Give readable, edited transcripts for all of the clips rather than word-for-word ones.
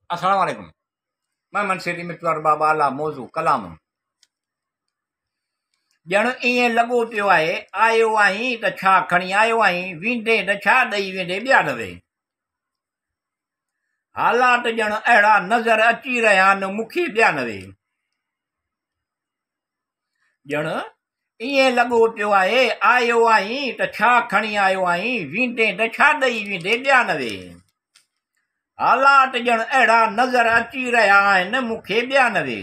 अस्सलाम वालेकुम। मैं मनसेरी मितवार बाबा अला मौजू कलाम ॼण ईअं लॻो पियो आहे आयो आहीं त छा खणी आयो आहीं, वेंदे त छा ॾेई वेंदे ॿिया नवे। हालात ॼण अहिड़ा नज़र अची रहिया आहिनि मूंखे ॿिया नवे। ॼण ईअं लॻो पियो आहे आयो आहीं त छा खणी आयो आहीं, वेंदे त छा ॾेई वेंदे ॿिया नवे। हालात ॼण अहिड़ा नज़र अची रहिया आहिनि मूंखे ॿिया नवे।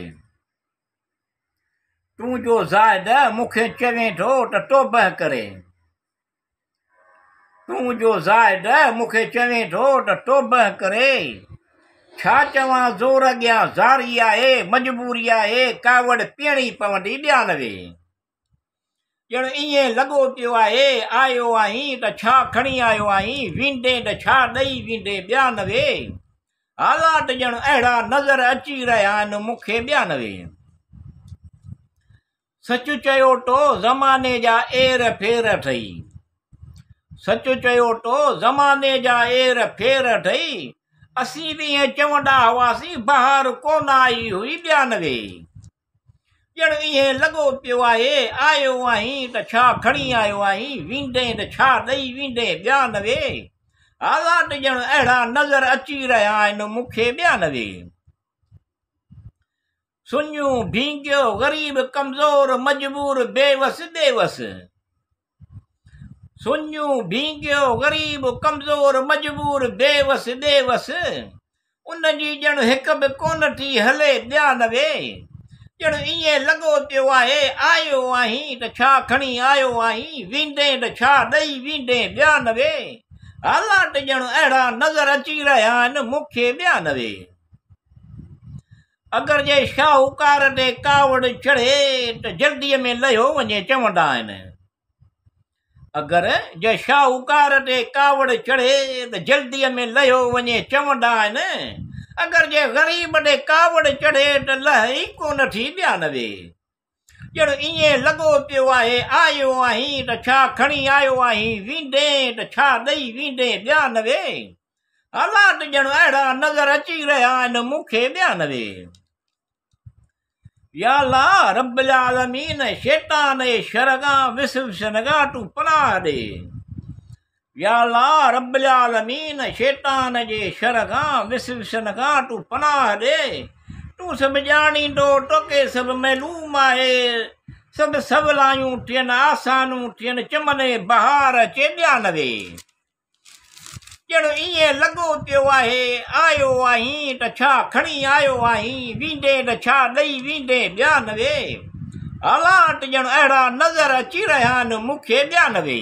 तूं जो ज़ाइद मूंखे चवें थो त तौबह करे, तूं जो ज़ाइद मूंखे चवें थो त तौबह करे। छा चवां ज़ोर अॻियां ज़ारी आहे, मजबूरी आहे कावड़ पीअणी पवंदी ॿिया नवे। ॼण ईअं लॻो पियो आहे आयो आहीं त छा खणी आयो आहीं, वेंदे त छा ॾेई वेंदे ॿिया नवे। हालात ॼण अहिड़ा नज़र अची रहिया आहिनि मूंखे ॿिया नवे। सच चयो तो ज़माने जा एर फेर ठही, सच चयो तो ज़माने जा एर फेर ठही। असीं बि ईअं चवंदा हुआसीं बहार कोन आई हुई ॿिया नवे। ॼण ईअं लॻो पियो आहे आयो आहीं त छा खणी आयो आहीं, वेंदे त छा ॾेई वेंदे ॿिया नवे। हालात ॼण अहिड़ा नज़र अची रहिया आहिनि मूंखे ॿिया नवे। सुञूं भींगियो ग़रीब कमज़ोर मजबूर बेवस बेवस, सुञूं भींगियो ग़रीब कमज़ोर मजबूर बेवस बेवस। उन जी ॼण हिक बि कोन थी हले ॿिया नवे। ॼण ईअं लॻो पियो आहे आयो आहीं त छा खणी आयो आहीं, वेंदे त छा ॾेई वेंदे ॿिया नवे। हालात ॼण अहिड़ा नज़र अची रहिया आहिनि मूंखे ॿिया नवे। अगर जे शाहूकार ते कावड़ चढ़े त जल्दीअ में लहियो वञे चवंदा आहिनि। अगर जे शाहूकार ते कावड़ चढ़े त जल्दीअ में लहियो वञे चवंदा आहिनि। अगर जे ग़रीब ते कावड़ चढ़े त लही कोन थी ॿिया नवे। ॼण ईअं लॻो पियो आहे आयो आहीं त छा खणी आयो आहीं, वेंदे त छा ॾेई वेंदे ॿिया नवे। हालात ॼण अहिड़ा नज़र अची रहिया आहिनि मूंखे ॿिया नवे। या अल्लाह रब्बिल आलमीन शैतान जे शरगां विसवसनगा तूं पनाह ॾे। या अल्लाह रब्बिल आलमीन शैतान जे शरगां विसवसनगा तूं पनाह ॾे। तूं सभु ॼाणींदो, तोखे सभु मालूम आहे। सभु सवलायूं थियनि आसानूं थियनि, चमने बहार अचे ॿिया नवे। ॼण ईअं लॻो पियो आहे आयो आहीं त छा खणी आयो आहीं, वेंदे त छा ॾेई वेंदे ॿिया नवे। हालात ॼण अहिड़ा नज़र अची रहिया आहिनि मूंखे ॿिया नवे।